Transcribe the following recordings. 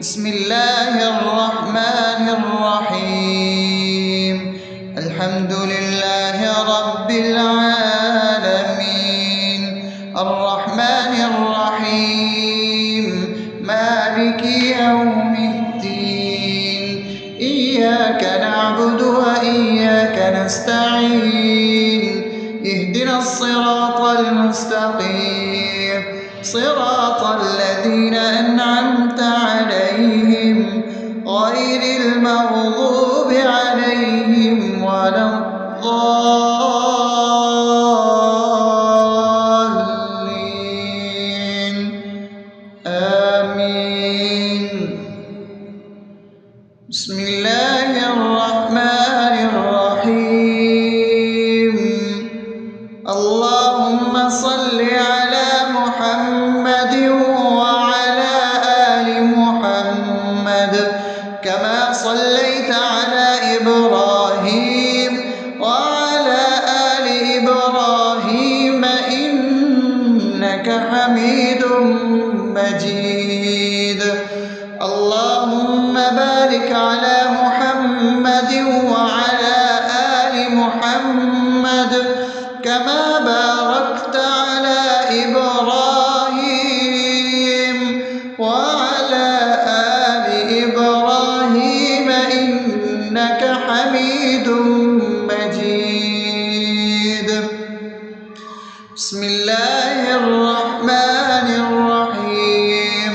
بسم الله الرحمن الرحيم. الحمد لله رب العالمين، الرحمن الرحيم، مالك يوم الدين. إياك نعبد وإياك نستعين، اهدنا الصراط المستقيم، صراط الذين أنعمت عليهم غير المغضوب عليهم ولا الضالين. آمين. بسم الله الرحمن الرحيم. اللهم صل على محمد وعلى آل محمد كما صليت على إبراهيم وعلى آل إبراهيم إنك حميد مجيد. اللهم بارك على محمد وعلى آل محمد كما باركت على إبراهيم وعلى آل إبراهيم إنك حميد مجيد. بسم الله الرحمن الرحيم.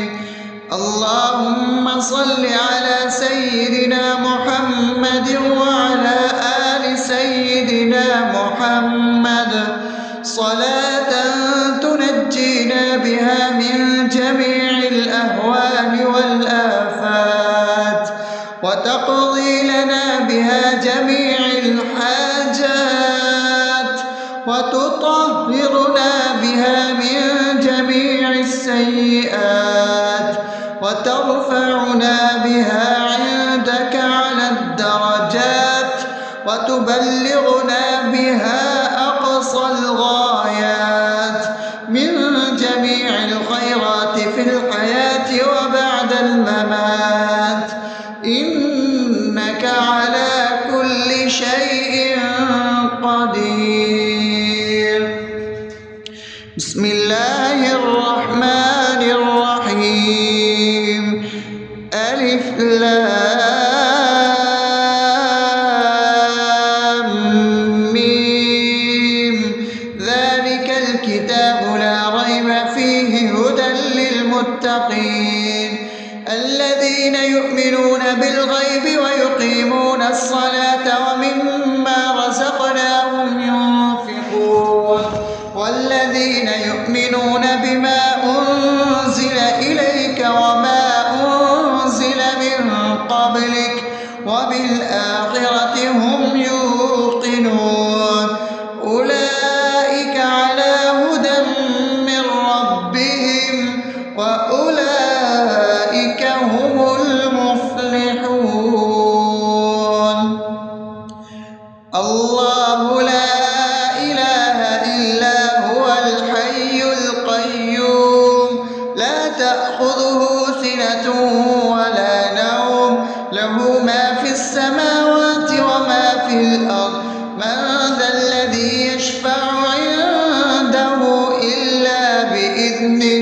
اللهم صل على سيدنا محمد وعلى آل سيدنا محمد صلاة تنجينا بها من جميع الأهوال والآفات، وتقضي لنا بها جميع الحاجات، وتطهرنا بها من جميع السيئات، وترفعنا بها عندك على الدرجات، وتبلغنا بها أقصى الغايات من جميع الخيرات في الحياة وبعد الممات، إنك على كل شيء قدير. بسم الله الرحمن الرحيم. ألف لام ميم. ذلك الكتاب لا ريب فيه هدى للمتقين الذين يؤمنون بالغيب ويقيمون الصلاة ومما رزقناهم ينفقون والذين يؤمنون بما أنزل إليك وما أنزل من قبلك وبالآخرة هم يوقنون أولئك على هدى من ربهم وأولئك هم المفلحون. الله لا إله إلا هو الحي القيوم لا تأخذه سنة ولا نوم له ما في السماوات وما في الأرض. من ذا الذي يشفع عنده إلا بإذنه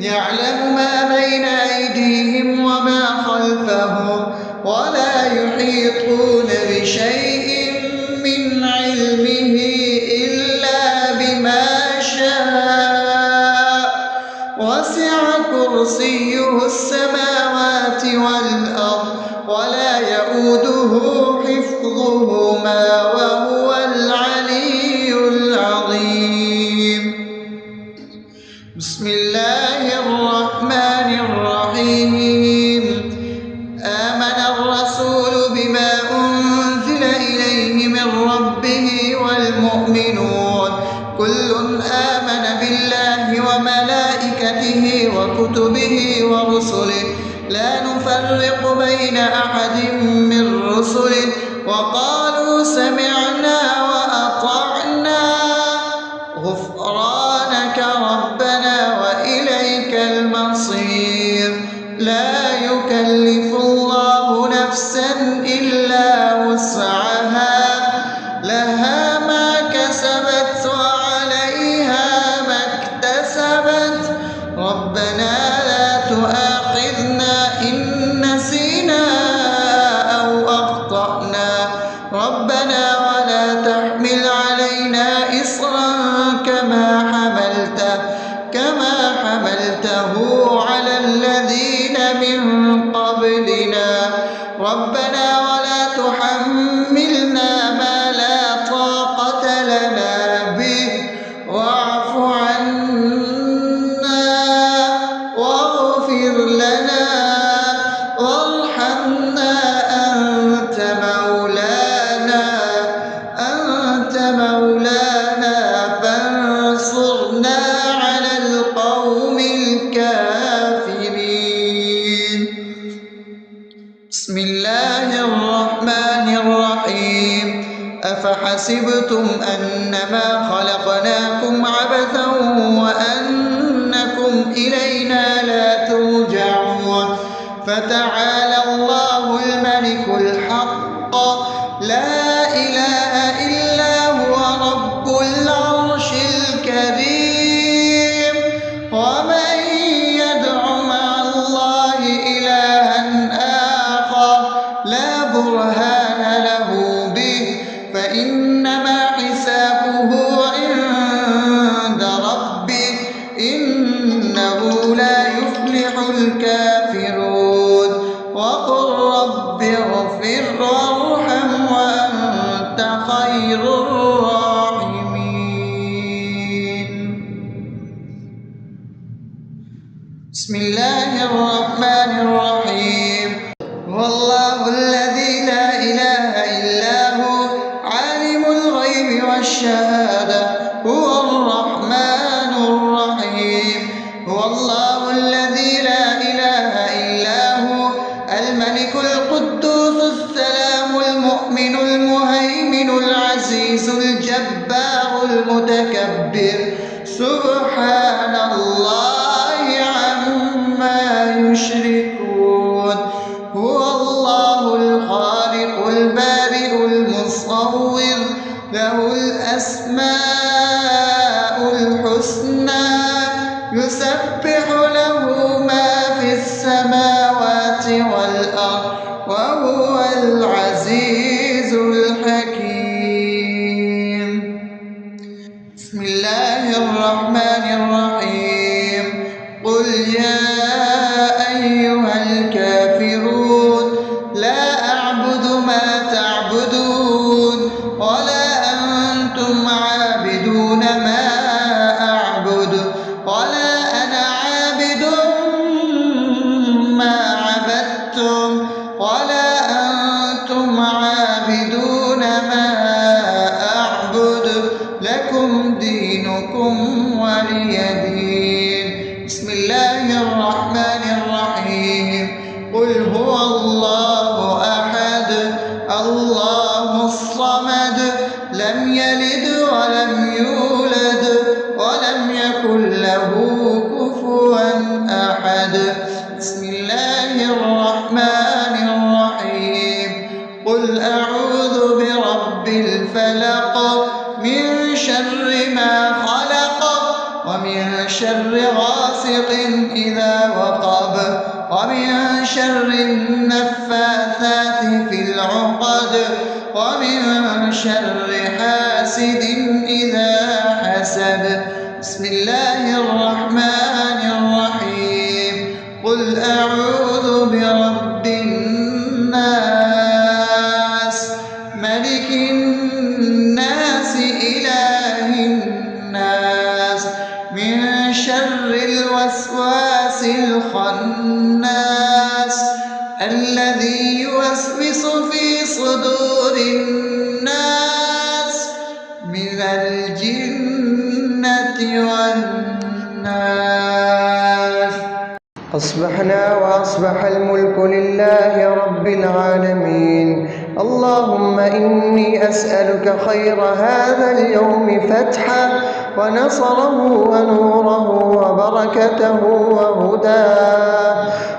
يعلم ما بين أيديهم وما خلفهم ولا يحيطون بشيء من علمه إلا بما شاء وسع كرسيه السماوات والأرض ولا يؤوده حفظهما وهو العلي العظيم. بسم الله الرحمن الرحيم. آمن الرسول بما أنزل إليه من ربه والمؤمنون كل آمن بالله وملائكته وكتبه ورسله لا نفرق بين أحد من رسله وقالوا سمعنا وأطعنا غفرانك ربنا وإليك المصير. لا يكلف يكلف الله نفسا إلا وسعها لها ما كسبت وعليها ما اكتسبت ربنا لا تؤاخذنا إن نسينا أو أخطأنا ربنا ولا تحمل علينا إصرا كما حملته على الذين من قبلنا ربنا ولا تحملنا ما لا طاقة لنا به واعف عنا واغفر لنا وارحمنا أنت مولانا فانصرنا على القوم الكافرين. بسم الله الرحمن الرحيم أفحسبتم أنما خلقناكم عبثا وأنكم إلينا لا ترجعون فتعالى الله الملك الحق لا إله إلا هو رب العرش الكريم ومن يدع مع الله إلها آخر لا برهان له به فإنما حسابه عند ربه إنه لا يفلح الكافرون وقل رب اغفر وارحم وأنت خير الراحمين. بسم الله الرحمن الرحيم هو الله الذي لا إله إلا هو عالم الغيب والشهادة هو الرحمن الرحيم هو الله الذي لا إله إلا هو الملك القدوس السلام المؤمن المهيمن العزيز الجبار المتكبر سبحان الله عما يشركون هو الله الخالق البارئ المصور له الأسماء الحسنى يسبح له ما في السماوات والأرض وهو العزيز الحكيم. بسم الله الرحمن الرحيم قل يا أيها الكافرون لا أعبد ما تعبدون ولا أنتم عابدون ما أعبد ولا أنا عابد ما عبدتم ولا أنتم عابدون ما أعبد لكم دينكم ولي دين. بسم الله الرحمن الرحيم قل هو الله أحد الله الصمد لم يلد ولم يولد ولم يكن له كفوا أحد. بسم الله الرحمن الرحيم قل أعوذ برب الفلق من شر ما خلق ومن شر غاسق إذا وقب ومن شر النفاثات في العقد ومن شر حاسد إذا حسد. بسم الله الرحمن الرحيم قل أعوذ برب الناس ملك الناس إله الناس من شر الوسواس الخناس الذي يوسوس في صدور الناس من الجنة والناس. أصبحنا وأصبح الملك لله رب العالمين. اللهم إني أسألك خير هذا اليوم فتحه ونصره ونوره وبركته وهداه،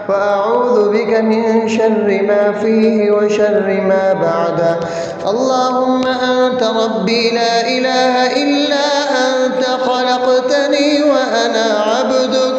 وأعوذ بك من شر ما فيه وشر ما بعده. اللهم أنت ربي لا إله إلا أنت، خلقتني وأنا عبدك،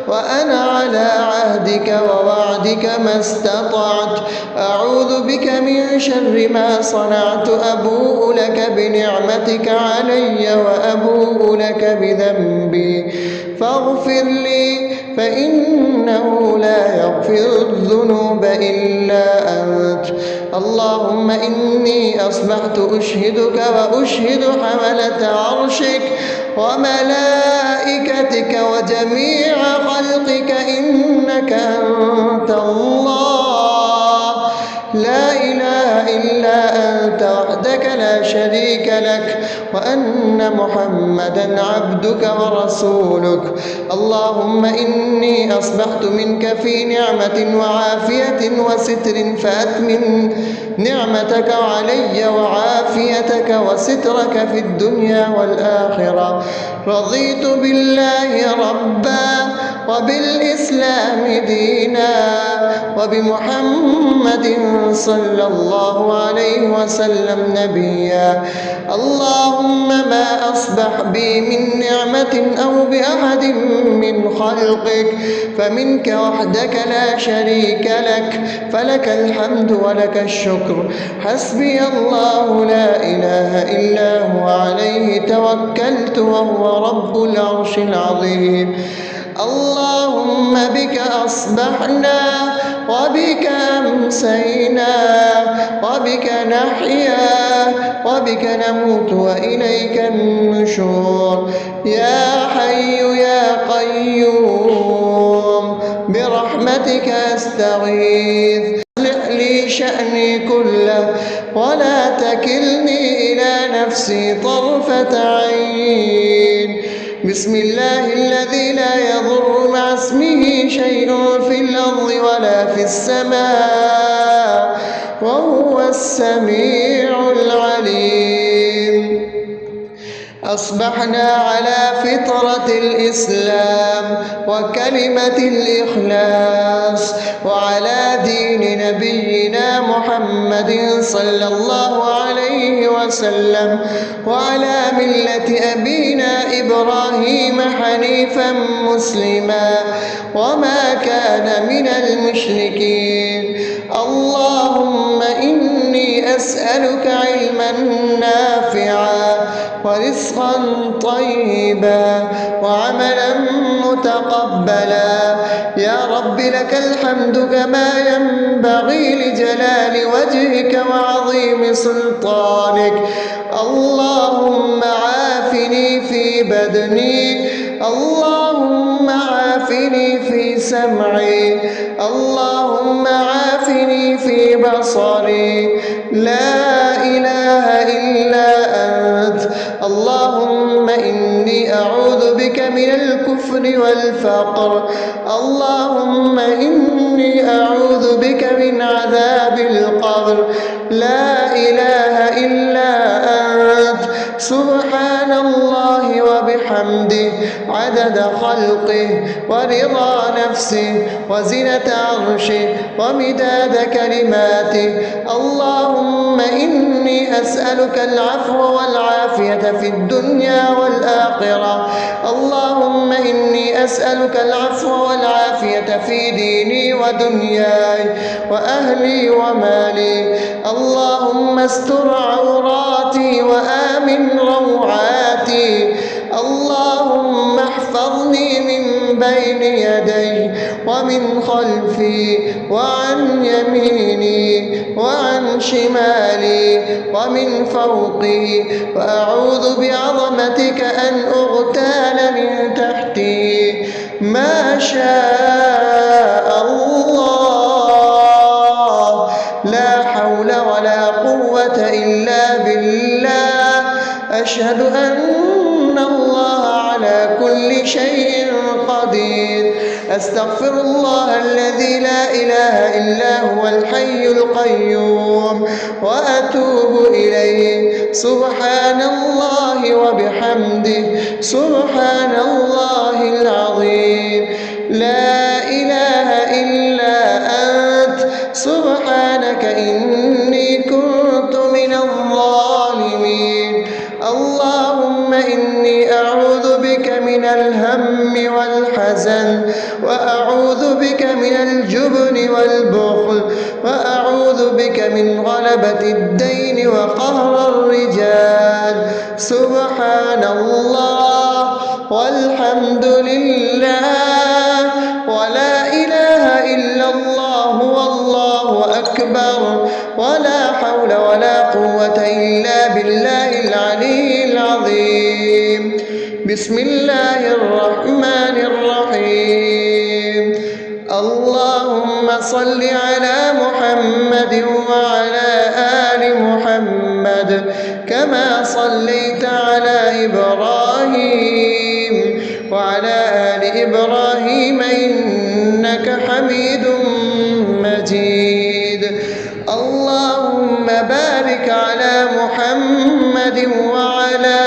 وأنا على عهدك ووعدك ما استطعت. أعوذ بك من شر ما صنعت، أبوء لك بنعمتك علي وأبوء لك بذنبي، فاغفر لي فإنه لا يغفر الذنوب إلا أنت. اللهم إني أصبحت أشهدك وأشهد حملة عرشك وملائكتك وجميع خلقك إنك أنت الله، لا إله إلا أنت وحدك لا شريك لك، وأن محمدا عبدك ورسولك. اللهم إني أصبحت منك في نعمة وعافية وستر، فأتمم نعمتك علي وعافيتك وسترك في الدنيا والآخرة. رضيت بالله ربا وبالإسلام دينا وبمحمد صلى الله عليه وسلم نبيا. اللهم ما أصبح بي من نعمة أو بأحد من خلقك فمنك وحدك لا شريك لك، فلك الحمد ولك الشكر. حسبي الله لا إله إلا هو، عليه توكلت وهو رب العرش العظيم. اللهم بك أصبحنا وبك أمسينا وبك نحيا وبك نموت وإليك النشور. يا حي يا قيوم برحمتك أستغيث، أصلح لي شأني كله ولا تكلني إلى نفسي طرفة عين. بسم الله الذي لا يضر مع اسمه شيء في الأرض ولا في السماء، وهو السميع العليم. أصبحنا على فطرة الإسلام وكلمة الإخلاص وعلى دين نبينا محمد صلى الله عليه وسلم وعلى ملة أبينا إبراهيم حنيفا مسلما وما كان من المشركين. اللهم إني أسألك علما نافعا ورزقا طيبا وعملا متقبلا. يا رب لك الحمد كما ينبغي لجلال وجهك وعظيم سلطانك. اللهم عافني في بدني، اللهم عافني في سمعي، اللهم عافني في بصري. لا إله إلا أنت. اللهم إني أعوذ بك من الكفر والفقر. اللهم إني أعوذ بك من عذاب القبر. لا إله إلا أنت. سبحان الله وبحمده عدد خلقه ورضا نفسه وزنة عرشه ومداد كلماته. اللهم إني أسألك العفو والعافية في الدنيا والآخرة. اللهم إني أسألك العفو والعافية في ديني ودنياي وأهلي ومالي. اللهم استر عوراتي وآمن روعاتي. اللهم احفظني من بين يدي ومن خلفي وعن يميني وعن شمالي ومن فوقي، وأعوذ بعظمتك أن أغتال من تحتي. ما شاء الله، لا حول ولا قوة إلا بالله. أشهد أن الله على كل شيء قدير. أستغفر الله الذي لا إله إلا هو الحي القيوم وأتوب إليه. سبحان الله وبحمده سبحان الله العظيم. لا إله إلا أنت سبحانك إني كنت من الظالمين. اللهم إني أعوذ بك من الهم والحزن، وأعوذ بك من الجبن والبخل، وأعوذ بك من غلبة الدين وقهر الرجال. سبحان الله والحمد لله ولا إله إلا الله والله أكبر ولا حول ولا قوة إلا بالله العلي العظيم. بسم الله الرحمن الرحيم. اللهم صل على محمد وعلى آل محمد كما صليت على إبراهيم وعلى آل إبراهيم إنك حميد مجيد. اللهم بارك على محمد وعلى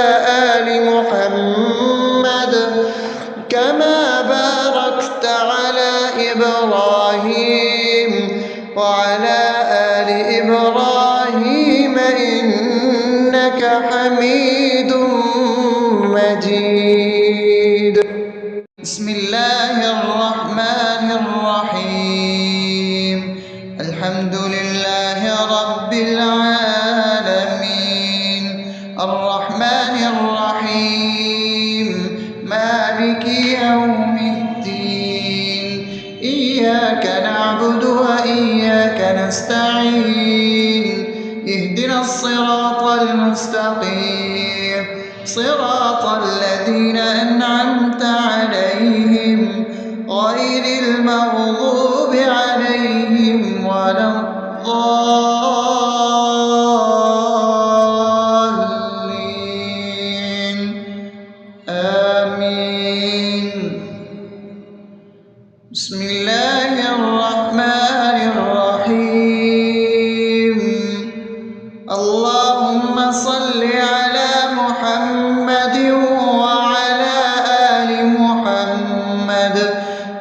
آل محمد كما باركت على إبراهيم وعلى آل إبراهيم إنك حميد مجيد. بسم الله الرحمن الرحيم. الحمد لله رب العالمين الرحمن الرحيم مالك يوم الدين. إياك نعبد وإياك نستعين. اهدنا الصراط المستقيم صراط الذين أنعمت عليهم غير المغضوب عليهم ولا الضالين. آمين. بسم الله الرحمن الرحيم. اللهم صل على محمد وعلى آل محمد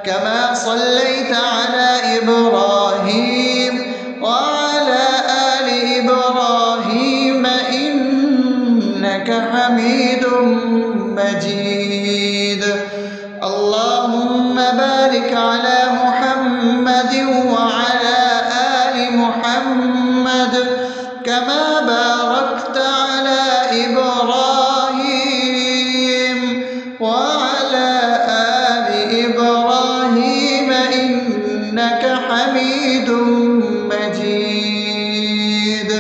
كما صليت على إبراهيم وعلى آل إبراهيم إنك حميد مجيد. اللهم بارك على محمد وعلى آل محمد كما باركت على إبراهيم وعلى آل إبراهيم إنك حميد مجيد.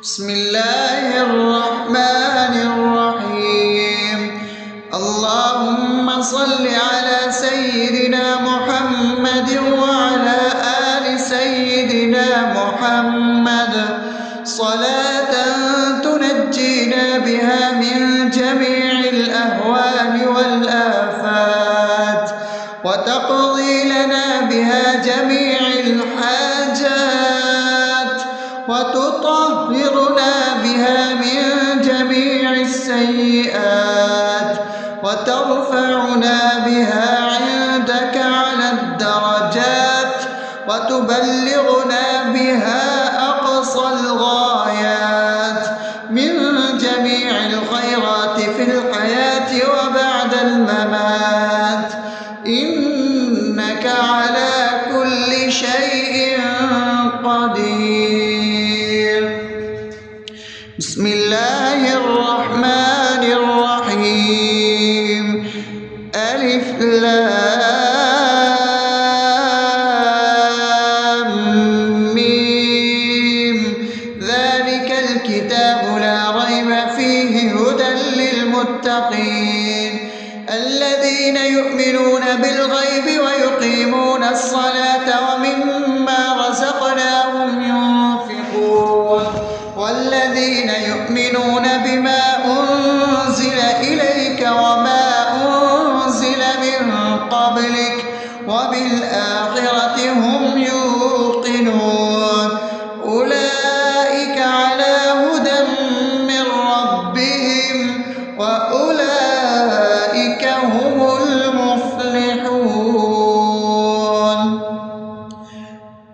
بسم الله الرحمن الرحيم. اللهم صل على سيدنا محمد وعلى آل سيدنا محمد صلاة تنجينا بها من جميع الأهوال والآفات وتقضي لنا بها جميع الحاجات وتطهرنا بها من جميع السيئات وترفعنا بها عندك على الدرجات وتبلغنا بها أقصى الغايات من جميع الخيرات في الحياة وبعد الممات إنك على كل شيء قدير. بسم الله الرحمن الرحيم. ألف لام ميم. ذلك الكتاب لا ريب فيه هدى للمتقين الذين يؤمنون بالغيب ويقيمون الصلاة ومما رزقناهم ينفقون والذين يؤمنون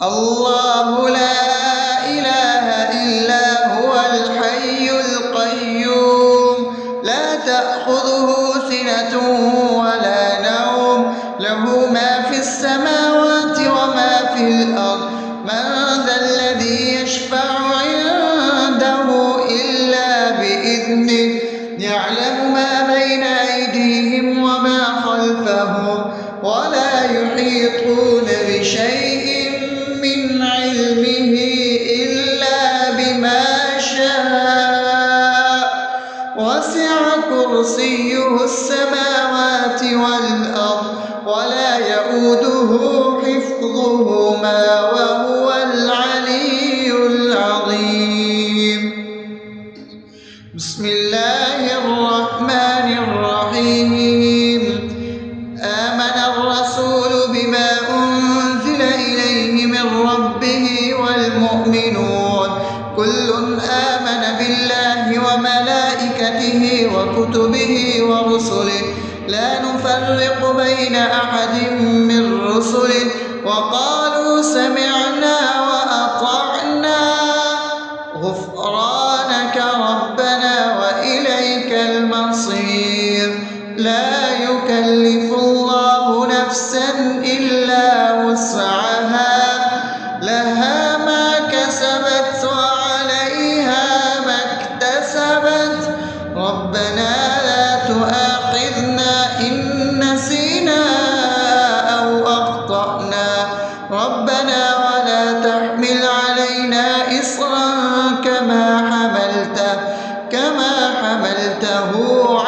الله لا إله إلا هو الحي القيوم لا تأخذه سنة ولا نوم له ما في السماوات وما في الأرض من ذا الذي يشفع عنده إلا بإذنه يعلم ما بين أيديهم وما خلفهم ولا يحيطون بشيء من علمه إلا بما شاء وسع كرسيه السماوات والأرض ولا يئوده حفظهما وهو العلي العظيم بسم الله الرحمن الرحيم آمن الرسول بما أنزل إليه من ربه والمؤمنون كل آمن بالله وملائكته وكتبه ورسله لا نفرق بين أحد من رسله وقالوا سمعنا وأطعنا غفرانك ربنا وإليك المصير لا يكلف الله نفسا إلا وسعها لها ما كسبت وعليها ما اكتسبت ربنا لا تؤاخذنا إن نسينا أو أخطأنا ربنا ولا تحمل علينا إصرا كما حملته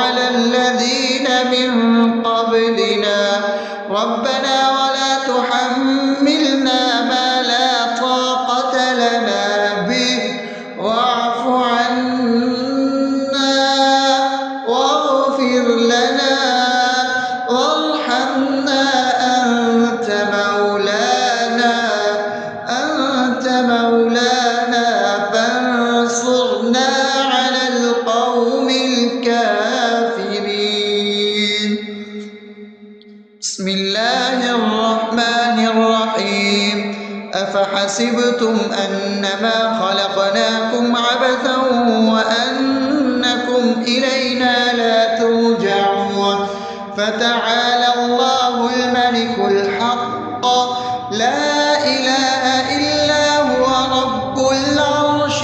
على الذين من قبلنا ربنا ولا تحملنا ما لا طاقة لنا به واعف عنا واغفر لنا وارحمنا أنت مولانا فانصرنا على القوم الكافرين بسم الله الرحمن الرحيم أفحسبتم أنما خلقناكم عبثا وأنكم إلينا لا ترجعون فتعالى الله الملك الحق لا إله إلا هو رب العرش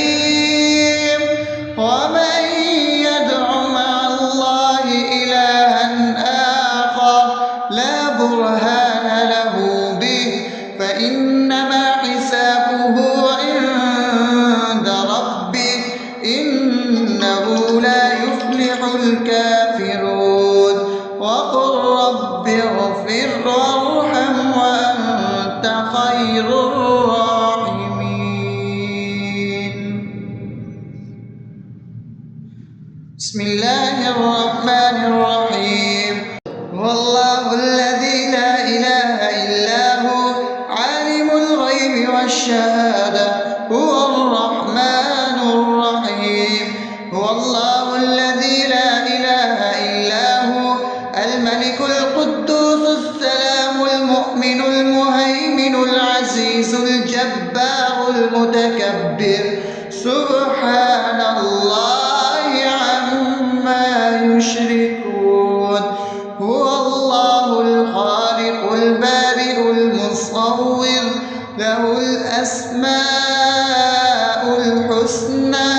الكريم ومن يدع مع الله إلها آخر لا برهان له به فإنما حسابه عند ربه إنه لا يفلح الكافرون وقل رب اغفر وارحم وأنت خير الراحمين بسم الله الرحمن الرحيم هو الله الذي لا إله إلا هو عالم الغيب والشهادة هو الرحمن الرحيم هو الله الذي لا إله إلا هو الملك القدوس السلام المؤمن المهيمن العزيز الجبار المتكبر سبحان الله عما يشركون هو الله الخالق البارئ المصور له الأسماء الحسنى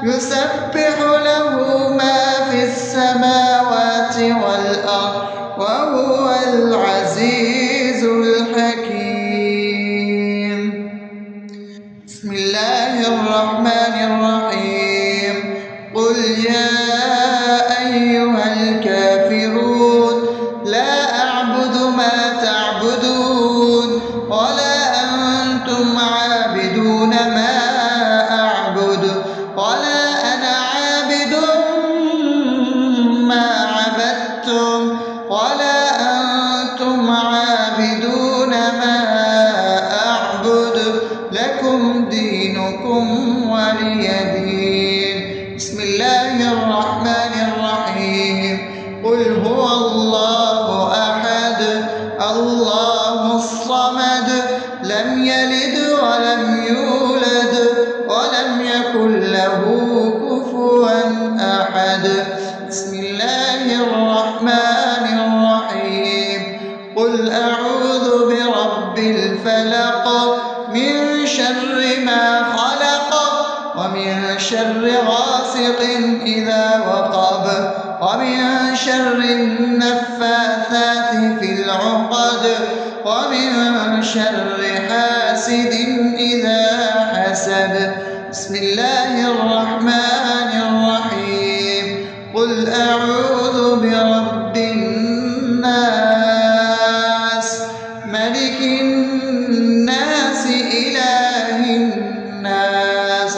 يسبح له ما في السماوات والأرض وهو العزيز الحكيم بسم الله الرحمن الرحيم قل يا أيها الكافرون لا أعبد ما تعبدون ولا أنتم عابدون ما أعبد ولا أنا عابد لم يلد ولم يولد ولم يكن له كفوا أحد. بسم الله الرحمن الرحيم. قل أعوذ برب الفلق من شر ما خلق ومن شر غاسق إذا وقب ومن شر النفاثات في العقد ومن شر حاسد إذا حسد. بسم الله الرحمن الرحيم. قل أعوذ برب الناس ملك الناس إله الناس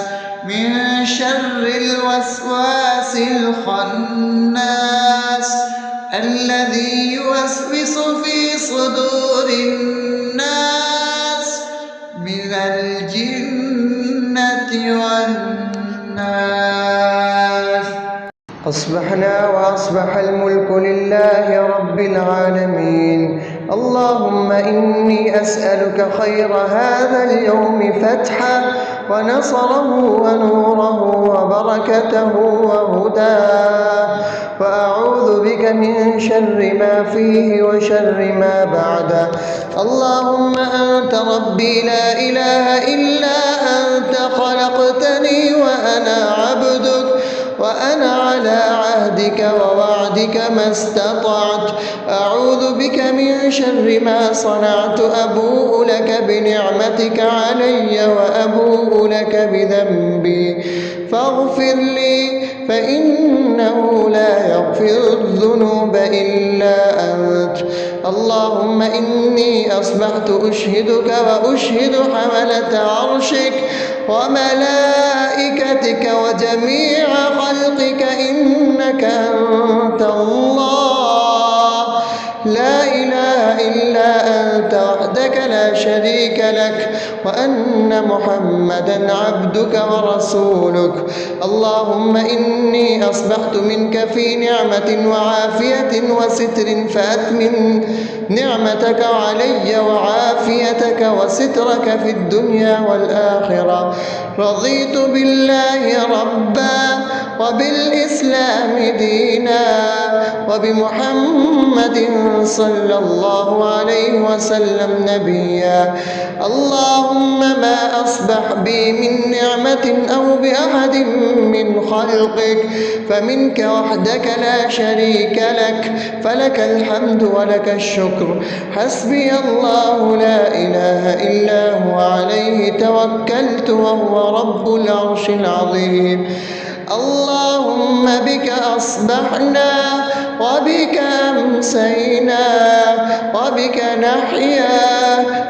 من شر الوسواس الخناس الذي يوسوس في صدور الناس من الجنة والناس. أصبحنا وأصبح الملك لله رب العالمين. اللهم إني أسألك خير هذا اليوم فتحه ونصره ونوره وبركته وهداه، وأعوذ بك من شر ما فيه وشر ما بعده. اللهم أنت ربي لا إله إلا أنت، خلقتني وأنا عبدك وأنا على عهدك ووعدك ما استطعت. أعوذ بك من شر ما صنعت. أبوء لك بنعمتك علي وأبوء لك بذنبي فاغفر لي، فإنه لا يغفر الذنوب إلا أنت. اللهم إني أصبحت أشهدك وأشهد حملة عرشك وملائكتك وجميع خلقك إنك أنت الله لا إله إلا أنت وحدك لا شريك لك، وأن محمدا عبدك ورسولك. اللهم إني أصبحت منك في نعمة وعافية وستر، فأتمم نعمتك علي وعافيتك وسترك في الدنيا والآخرة. رضيت بالله ربا وبالإسلام دينا وبمحمد صلى الله عليه وسلم نبيا. اللهم ما أصبح بي من نعمة أو بأحد من خلقك فمنك وحدك لا شريك لك، فلك الحمد ولك الشكر. حسبي الله لا إله إلا هو عليه توكلت وهو رب العرش العظيم. اللهم بك أصبحنا وبك أمسينا وبك نحيا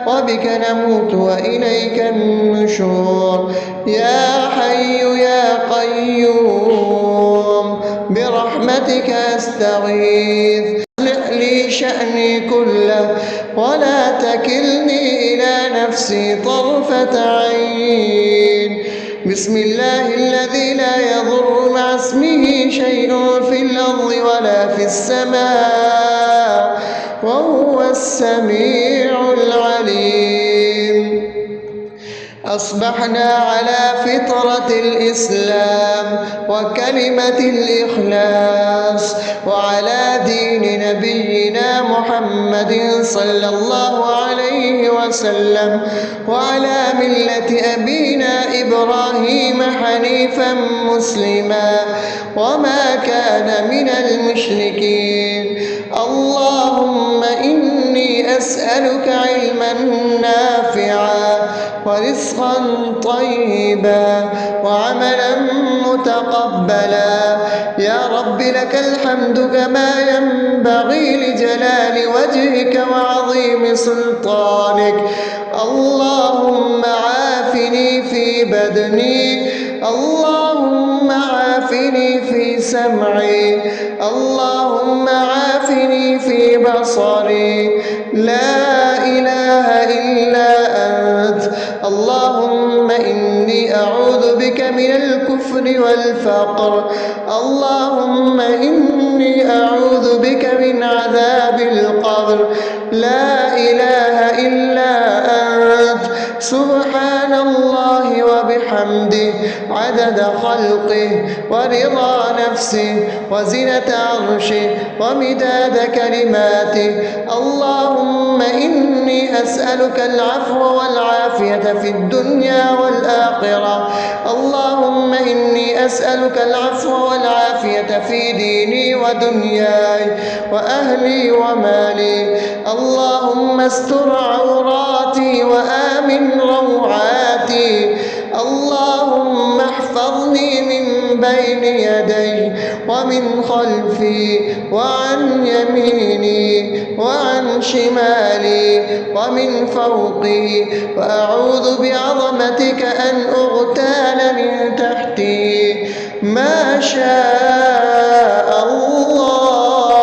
وبك نموت وإليك النشور. يا حي يا قيوم برحمتك أستغيث. أصلح لي شأني كله ولا تكلني إلى نفسي طرفة عين. بسم الله الذي لا يضر مع اسمه شيء في الأرض ولا في السماء وهو السميع العليم. أصبحنا على فطرة الإسلام وكلمة الإخلاص وعلى دين نبينا محمد صلى الله عليه وسلم وعلى ملة أبينا إبراهيم حنيفا مسلما وما كان من المشركين. اللهم إني أسألك علما نافعا ورزقا طيبا وعملا متقبلا. يا رب لك الحمد كما ينبغي لجلال وجهك وعظيم سلطانك. اللهم عافني في بدني، اللهم عافني في سمعي، اللهم عافني في بصري. لا إله إلا أنت. اللهم إني أعوذ بك من الكفر والفقر. اللهم إني أعوذ بك من عذاب القبر. لا إله إلا أنت. وبحمده عدد خلقه ورضا نفسه وزنة عرشه ومداد كلماته. اللهم إني أسألك العفو والعافية في الدنيا والآخرة. اللهم إني أسألك العفو والعافية في ديني ودنياي وأهلي ومالي. اللهم استر عوراتي وآمن روعاتي. اللهم احفظني من بين يدي ومن خلفي وعن يميني وعن شمالي ومن فوقي، وأعوذ بعظمتك أن أغتال من تحتي. ما شاء الله،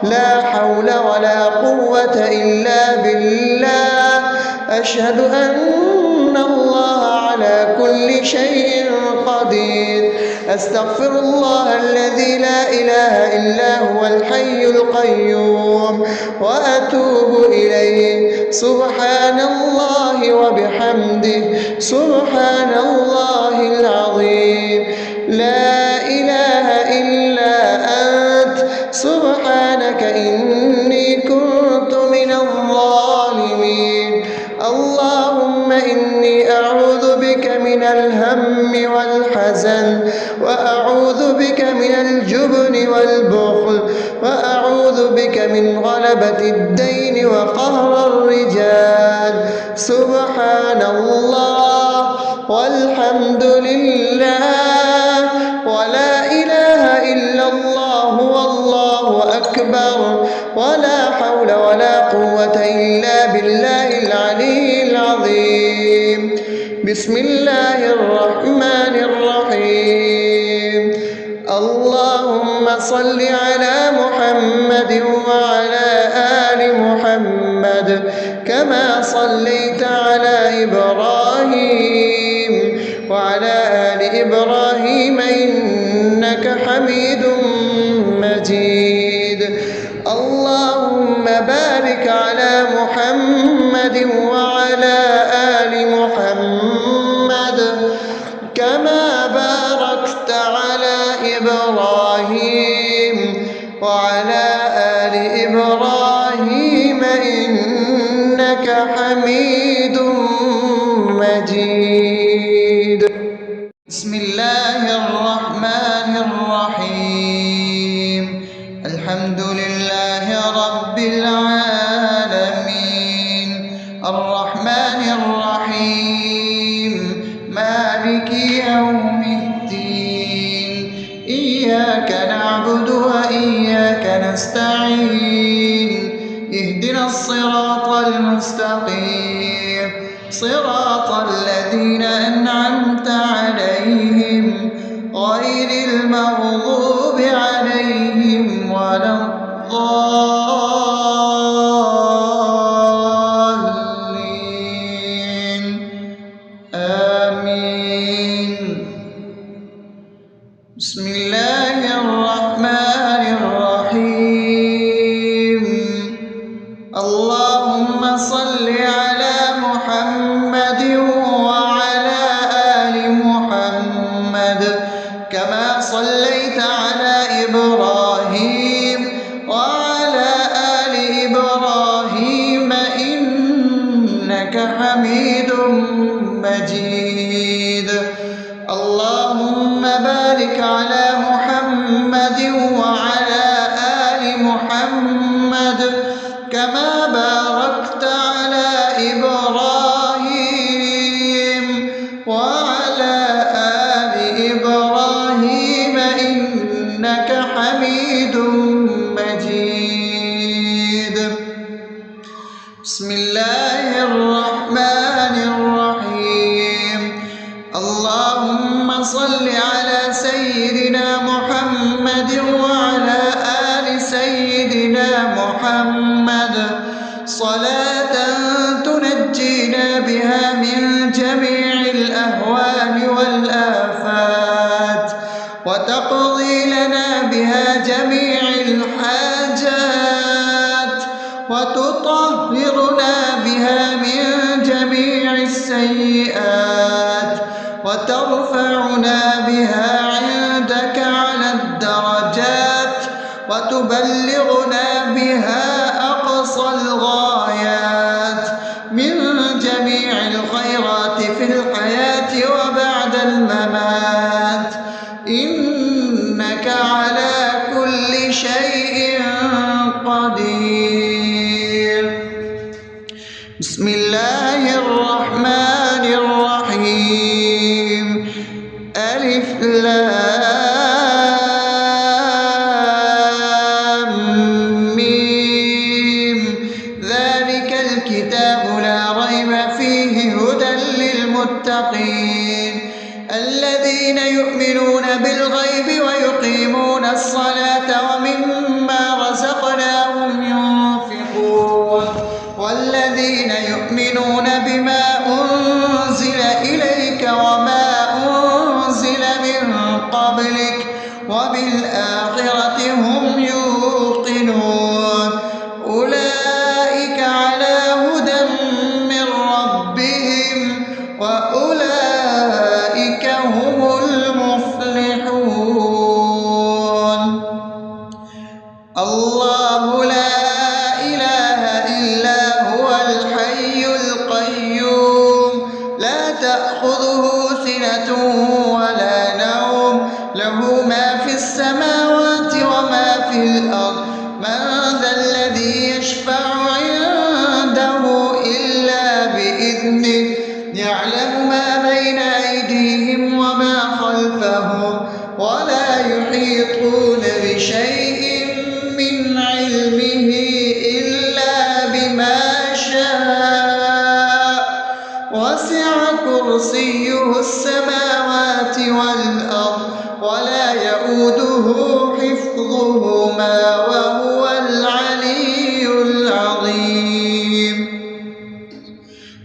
لا حول ولا قوة إلا بالله. أشهد أن الله على كل شيء قدير. أستغفر الله الذي لا إله إلا هو الحي القيوم وأتوب إليه. سبحان الله وبحمده، سبحان الله العظيم. لا إله إلا أنت، سبحانك إني كنت من الظالمين. اللهم إني أعوذ بك من الهم والحزن، وأعوذ بك من الجبن والبخل، وأعوذ بك من غلبة الدين وقهر الرجال. سبحان الله والحمد لله ولا إله إلا الله والله أكبر، ولا حول ولا قوة إلا بالله العلي العظيم. بسم الله الرحمن الرحيم. اللهم صل على محمد وعلى آل محمد كما صليت على إبراهيم وعلى آل إبراهيم إنك حميد مجيد. اللهم بارك على محمد وعلى آل محمد كما باركت على إبراهيم وعلى آل إبراهيم إنك حميد مجيد. بسم الله الرحمن الرحيم. الحمد لله رب العالمين، الرحمن الرحيم، مالك يوم الدين. إياك نعبد وإياك نستعين. اهدنا الصراط المستقيم، صراط الذين أنعمت عليهم غير المغضوب عليهم ولا الضالين. آمين. بسم الله الرحمن الرحيم. اللهم صل على محمد وعلى آل محمد كما صليت على إبراهيم وعلى آل إبراهيم إنك حميد مجيد. اللهم بارك على محمد وعلى آل محمد كما باركت على إبراهيم وعلى آل إبراهيم إنك حميد مجيد. بسم الله الرحمن الرحيم. اللهم صل على سيدنا محمد وعلى آل سيدنا محمد صلاة تنجينا بها من جميع الأهوال والآفات، وتقضي لنا بها جميع الحاجات، وتطهرنا بها من جميع السيئات. بسم الله الرحمن الرحيم ألف لام ميم ذلك الكتاب لا ريب فيه هدى للمتقين الذين يؤمنون بالغيب ويقيمون الصلاة ومما رزقناهم ينفقون والذين يؤمنون بما أنزل إليك وما أنزل من قبلك وبالآخرة هم يوقنون أولئك على هدى من ربهم وأولئك هم المفلحون الله لا إله إلا هو الحي القيوم لا تأخذه سنة ولا نوم له ما في السماوات وما في الأرض من ذا الذي يشفع عنده إلا بإذنه يعلم ما بين أيديهم وما خلفهم ولا يحيطون بشيء من علمه إلا بما شاء وسع كرسيه السماوات والأرض ولا يؤوده حفظهما وهو العلي العظيم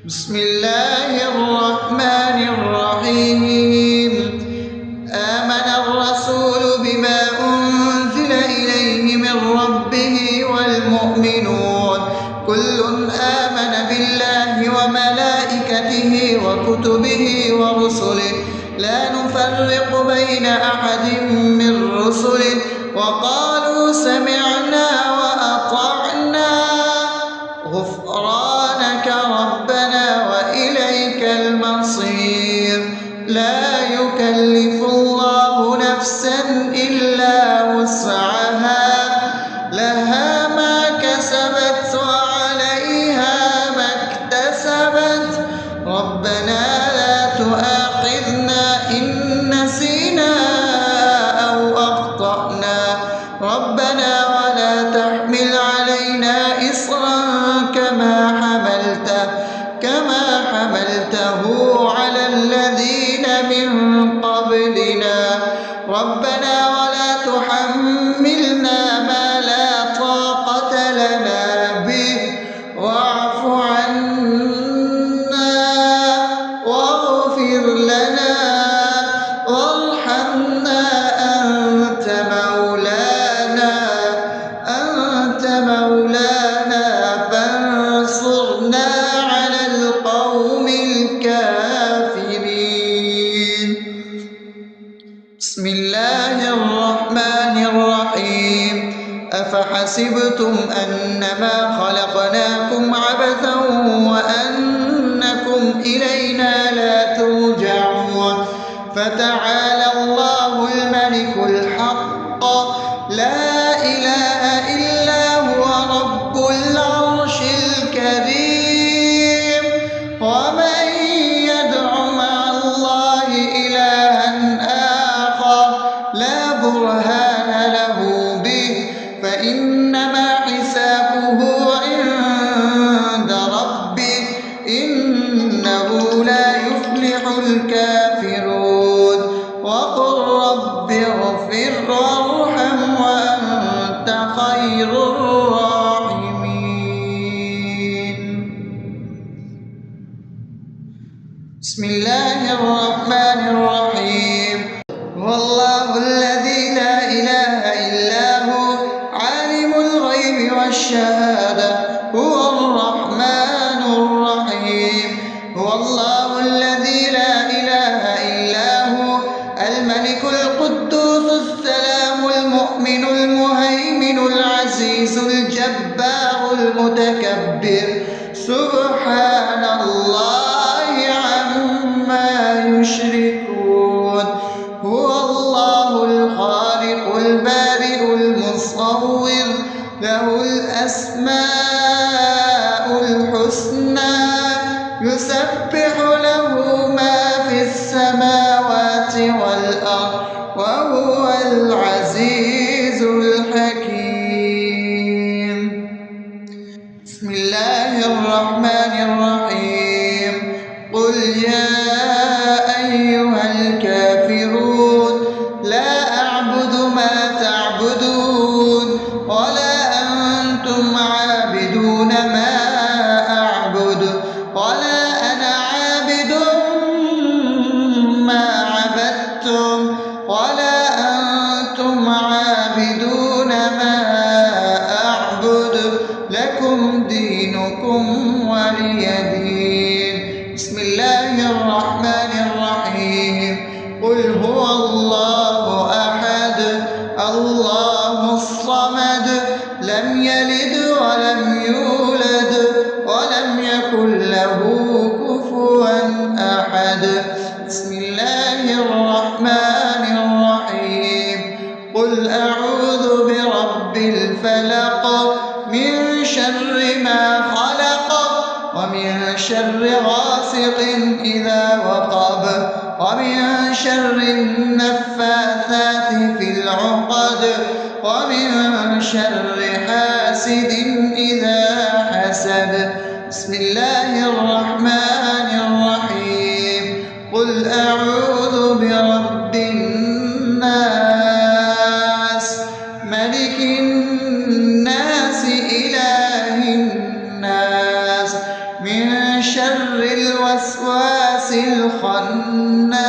بسم الله الرحمن الرحيم آمن الرسول بما أنزل إليه من ربه والمؤمنون كل آمن بالله وملائكته وكتبه ورسله لا نفرق بين أحد من رسله وقالوا سمعنا وأطعنا غفرانك ربنا وإليك المصير لا يكلف الله نفسا إلا وسعها لها ما كسبت وعليها ما اكتسبت ربنا لا تؤاخذنا إن نسينا أو أخطأنا ربنا ولا تحمل علينا إصرا كما حملته على الذين من قبلنا ربنا ولا تحملنا ما لا طاقة لنا به واعف عنا واغفر لنا وارحمنا أنت مولانا فانصرنا على القوم الكافرين بسم الله الرحمن الرحيم أفحسبتم أنما خلقناكم عبثا وأنكم إلينا لا ترجعون فتعالى الله الملك الحق لا إله إلا هو رب العرش الكريم ومن يدع مع الله إلها آخر لا برهان له به فإنما حسابه عند ربه إنه لا يفلح الكافرون وقل رب اغفر وارحم وأنت خير الراحمين بسم الله الرحمن الرحيم هو الله الذي لا إله إلا هو عالم الغيب والشهادة هو الرحمن الرحيم هو الله الذي لا إله إلا هو الملك القدوس السلام المؤمن المهيمن العزيز الجبار المتكبر سبحان الله عما يشركون هو الله الخالق البارئ المصور له الأسماء الحسنى يسبح له ما في السماوات والأرض وهو العزيز الحكيم. بسم الله الرحمن الرحيم. قل يا أيها الكافرون لا أعبد ما تعبدون ولا أنتم عابدون ما أعبد ولا أنا عابد ما عبدتم ولا أنتم عابدون ما أعبد لكم دينكم ولي دين. بسم الله الرحمن الرحيم. قل هو الله أحد الله الصمد لم يلد ولم يولد ولم يكن له كفوا أحد. بسم الله الرحمن الرحيم. قل أعوذ برب الفلق من شر ما خلق ومن شر غاسق إذا وقب ومن شر النفاثات في العقد ومن شر حاسد إذا حسد. بسم الله الرحمن الرحيم. قل أعوذ برب الناس ملك الناس إله الناس من شر الوسواس الخناس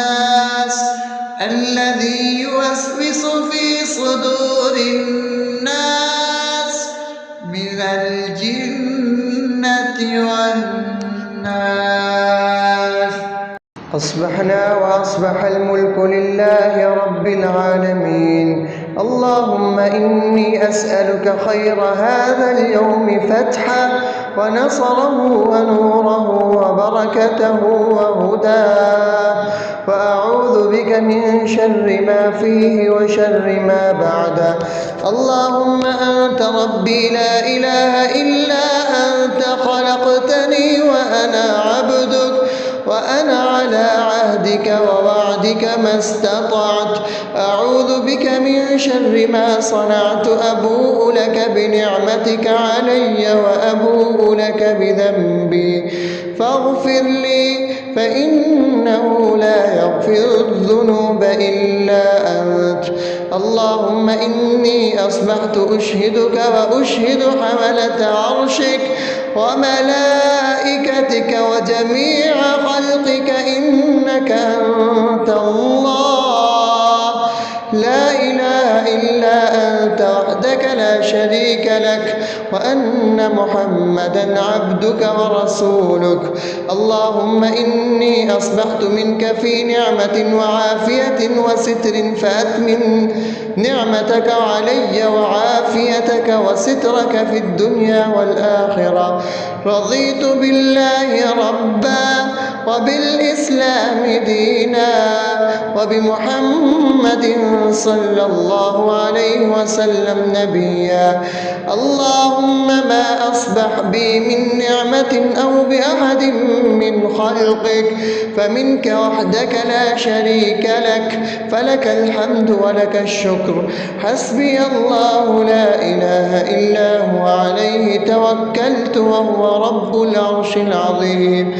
الذي يوسوس في صدور الناس من الجنة والناس. أصبحنا وأصبح الملك لله رب العالمين. اللهم إني أسألك خير هذا اليوم فتحه ونصره ونوره وبركته وهداه، وأعوذ بك من شر ما فيه وشر ما بعده. اللهم أنت ربي لا إله إلا أنت خلقتني وأنا عبدك وأنا على عهدك ووعدك ما استطعت. أعوذ بك من شر ما صنعت. أبوء لك بنعمتك علي وأبوء لك بذنبي فاغفر لي فإنه لا يغفر الذنوب إلا أنت. اللهم إني أصبحت أشهدك وأشهد حملة عرشك وملائكتك وجميع خلقك إنك أنت الله لا إله إلا أنت وحدك لا شريك لك، وأن محمدا عبدك ورسولك. اللهم إني أصبحت منك في نعمة وعافية وستر فأتمن نعمتك علي وعافيتك وسترك في الدنيا والآخرة. رضيت بالله ربا وبالإسلام دينا وبمحمد صلى الله عليه وسلم نبيا. اللهم ما أصبح بي من نعمة أو بأحد من خلقك فمنك وحدك لا شريك لك، فلك الحمد ولك الشكر. حسبي الله لا إله إلا هو عليه توكلت وهو رب العرش العظيم.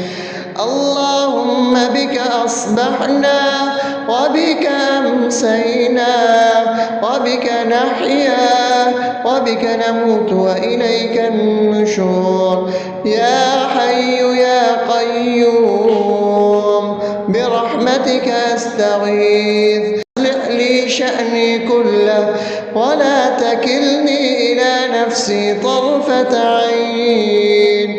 اللهم بك أصبحنا وبك أمسينا وبك نحيا وبك نموت وإليك النشور. يا حي يا قيوم برحمتك أستغيث. أصلح لي شأني كله ولا تكلني إلى نفسي طرفة عين.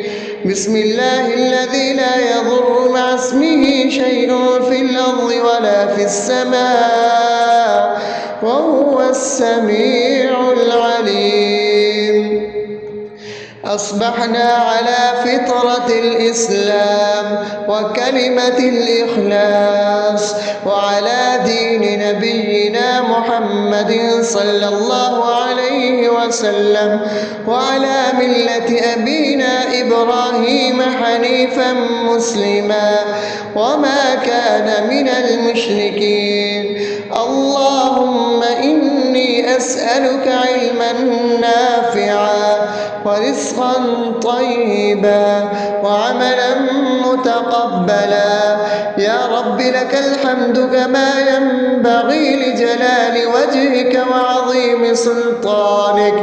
بسم الله الذي لا يضر مع اسمه شيء في الأرض ولا في السماء وهو السميع العليم. أصبحنا على فطرة الإسلام وكلمة الإخلاص وعلى دين نبينا محمد صلى الله عليه وسلم وعلى ملة أبينا إبراهيم حنيفا مسلما وما كان من المشركين. اللهم إني أسألك علما نافعا ورزقا طيبا وعملا متقبلا. يا رب لك الحمد كما ينبغي لجلال وجهك وعظيم سلطانك.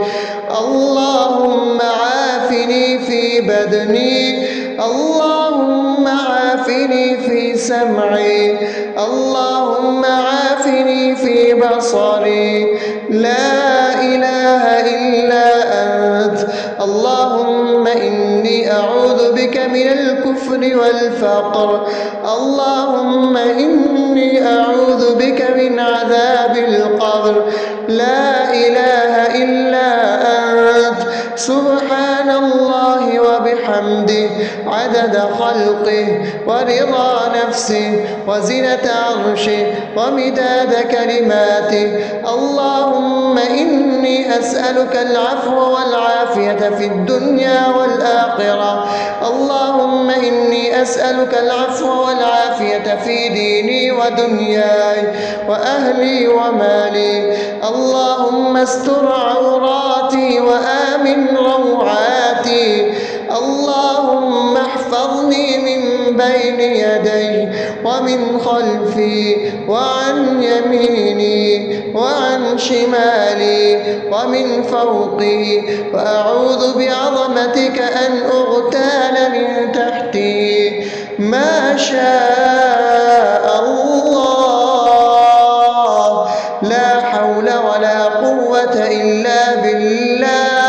اللهم عافني في بدني، اللهم عافني في سمعي، اللهم عافني في بصري. لا إله إلا أنت. اللهم إني أعوذ بك من الكفر والفقر. اللهم إني أعوذ بك من عذاب القبر. لا إله إلا أنت. سبحان الله وبحمده عدد خلقه ورضا نفسه وزنة عرشه ومداد كلماته. اللهم إني أسألك العفو والعافية في الدنيا والآخرة. اللهم إني أسألك العفو والعافية في ديني ودنياي وأهلي ومالي. اللهم استر عوراتي وآمن روعاتي. اللهم احفظني من بين يدي ومن خلفي وعن يميني وعن شمالي ومن فوقي، وأعوذ بعظمتك أن أغتال من تحتي. ما شاء الله، لا حول ولا قوة إلا بالله.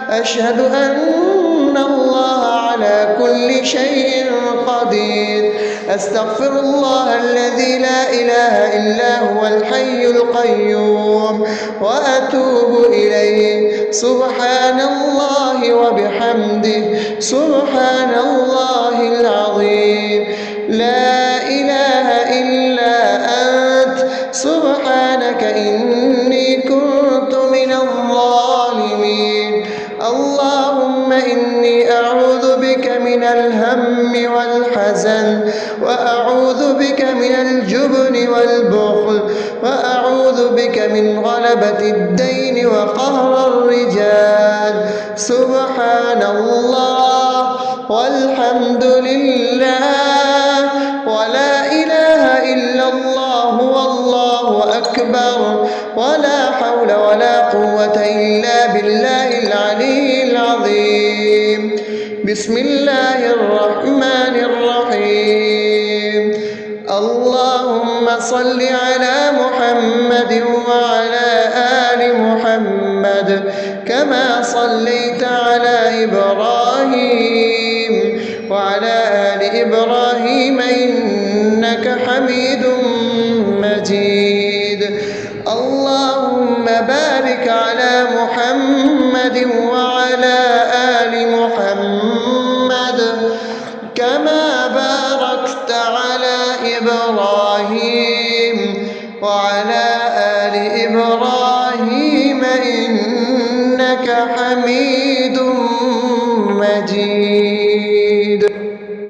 أشهد أن الله على كل شيء قدير. أستغفر الله الذي لا إله إلا هو الحي القيوم وأتوب إليه. سبحان الله وبحمده سبحان الله العظيم. لا إله إلا أنت. سبحانك إني كنت من الظالمين. اللهم إني أعوذ بك من الهم والحزن، وأعوذ بك من الجبن والبخل، وأعوذ بك من غلبة الدين وقهر الرجال. سبحان الله والحمد لله ولا إله إلا الله والله أكبر ولا حول ولا قوة إلا بالله العلي العظيم. بسم الله الرحمن الرحيم. اللهم صل على محمد وعلى آل محمد كما صليت على إبراهيم وعلى آل إبراهيم إنك حميد مجيد. اللهم بارك على محمد وعلى آل محمد كما باركت على إبراهيم وعلى آل إبراهيم إنك حميد